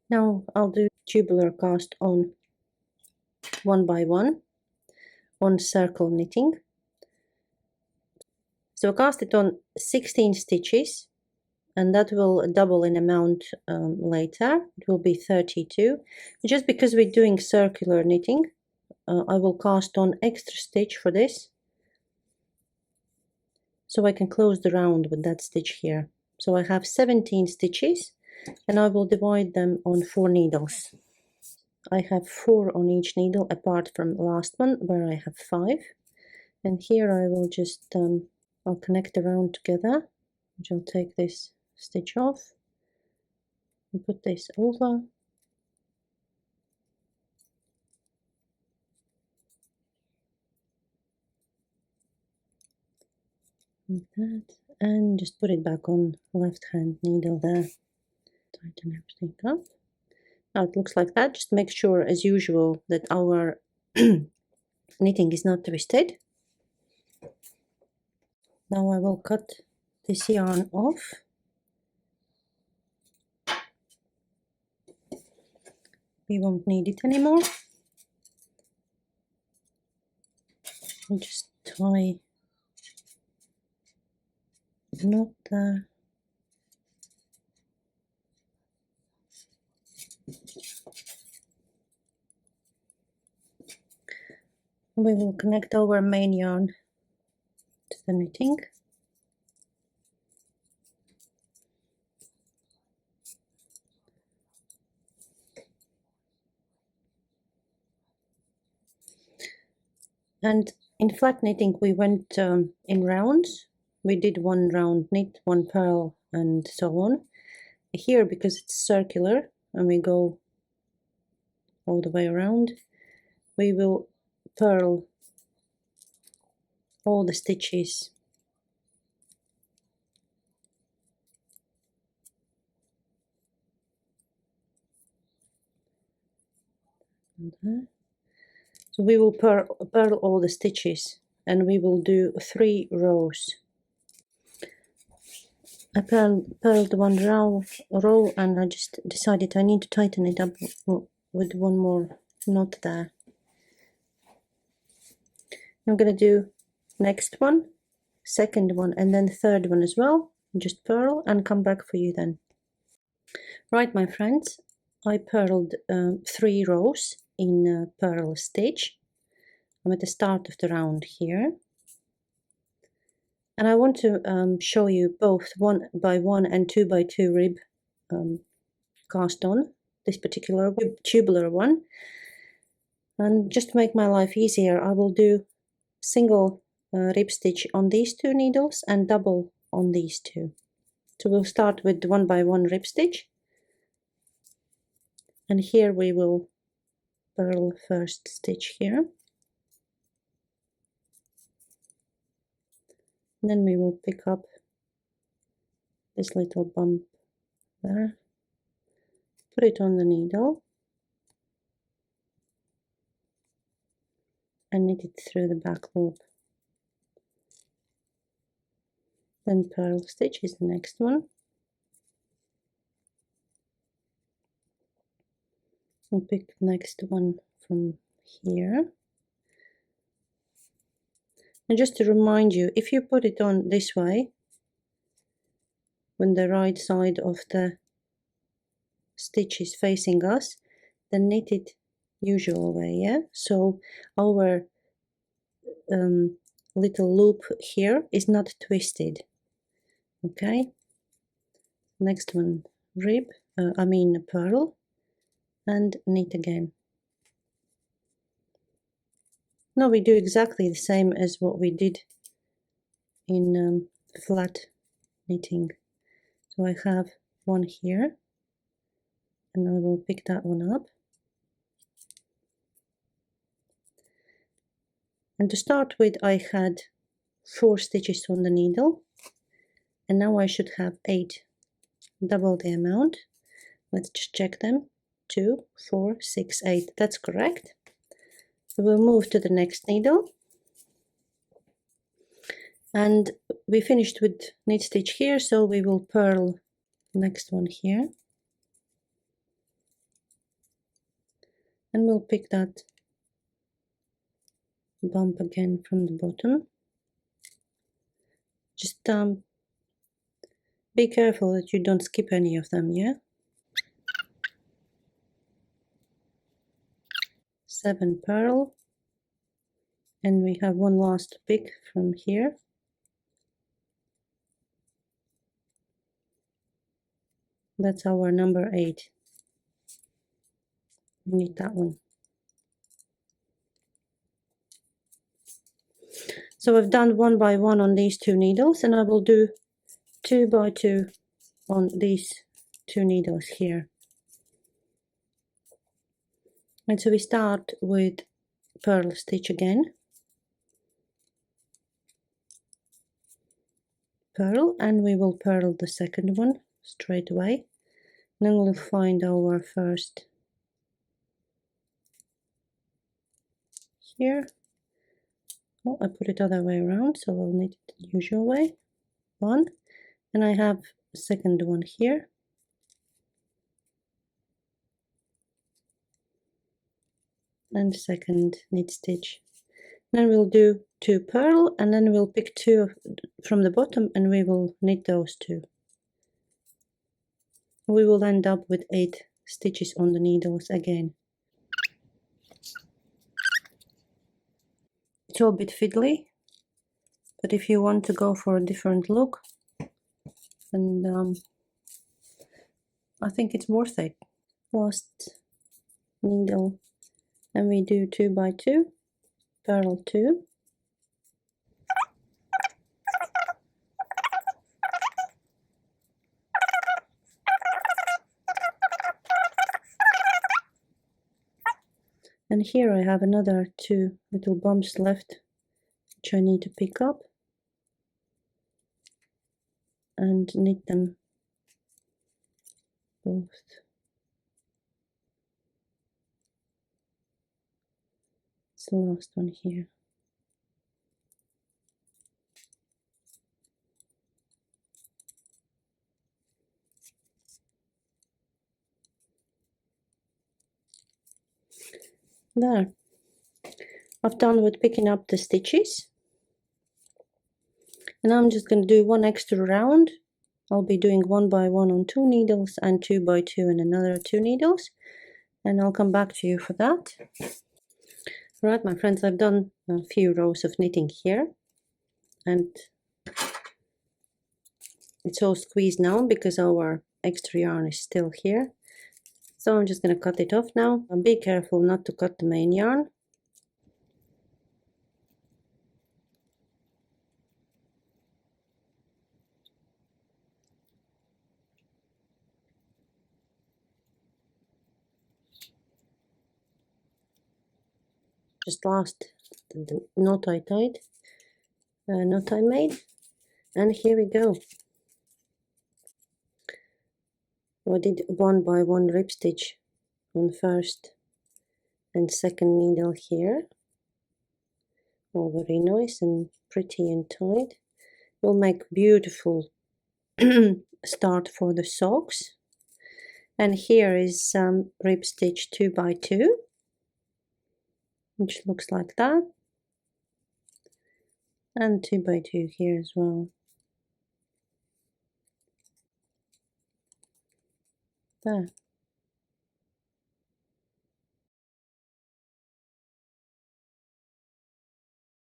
Now I'll do tubular cast on 1 by 1 on circle knitting. So cast it on 16 stitches, and that will double in amount later. It will be 32. Just because we're doing circular knitting, I will cast on extra stitch for this, so I can close the round with that stitch here. So I have 17 stitches, and I will divide them on 4 needles. I have 4 on each needle, apart from last one where I have 5. And here I will just I'll connect the round together, which I'll take this stitch off and put this over. Like that, and just put it back on left hand needle there. Tighten everything up. Now it looks like that. Just make sure, as usual, that our knitting is not twisted. Now I will cut this yarn off. We won't need it anymore. And just tie a knot there. We will connect our main yarn to the knitting. And in flat knitting we went in rounds. We did 1 round knit, 1 purl, and so on. Here, because it's circular and we go all the way around, we will purl all the stitches. So we will purl all the stitches, and we will do 3 rows. I purled 1 row, and I just decided I need to tighten it up with 1 more knot there. I'm going to do next one, second one, and then third one as well. Just purl and come back for you then. Right, my friends, I purled 3 rows in purl stitch. I'm at the start of the round here, and I want to show you both 1 by 1 and 2 by 2 rib cast on this particular tubular one. And just to make my life easier, I will do single rib stitch on these 2 needles and double on these 2. So we'll start with 1 by 1 rib stitch, and here we will purl first stitch here. And then we will pick up this little bump there, put it on the needle, and knit it through the back loop. Then purl stitch is the next one. I'll pick the next one from here. And just to remind you, if you put it on this way, when the right side of the stitch is facing us, then knit it usual way, yeah? So our little loop here is not twisted, okay? Next one, rib, purl, and knit again. Now we do exactly the same as what we did in flat knitting. So I have one here, and I will pick that one up. And to start with, I had 4 stitches on the needle, and now I should have 8, double the amount. Let's just check them. 2, 4, 6, 8. That's correct. So we'll move to the next needle, and we finished with knit stitch here, so we will purl the next one here. and we'll pick that bump again from the bottom. Just be careful that you don't skip any of them, yeah? 7 purl, and we have one last pick from here. That's our number 8. We need that one. So I've done 1 by 1 on these 2 needles, and I will do 2 by 2 on these 2 needles here. And so we start with purl stitch again, purl, and we will purl the second one straight away. And then we'll find our first here. Oh, I put it other way around, so I'll knit it the usual way. 1, and I have a second one here. And second knit stitch. Then we'll do 2 purl, and then we'll pick 2 from the bottom, and we will knit those 2. We will end up with 8 stitches on the needles again. It's all a bit fiddly, but if you want to go for a different look, and I think it's worth it. Last needle, and we do 2 by 2, purl 2, and here I have another 2 little bumps left, which I need to pick up and knit them both. It's the last one here. There. I've done with picking up the stitches, and I'm just going to do 1 extra round. I'll be doing 1 by 1 on 2 needles and 2 by 2 in another 2 needles, and I'll come back to you for that. Right, my friends, I've done a few rows of knitting here, and it's all squeezed now because our extra yarn is still here. So I'm just going to cut it off now, and be careful not to cut the main yarn. Just last the knot I tied, knot I made, and here we go. I did 1 by 1 rib stitch on first and second needle here. All very nice and pretty and tight. Will make beautiful start for the socks. And here is some rib stitch 2 by 2, which looks like that, and 2 by 2 here as well. There.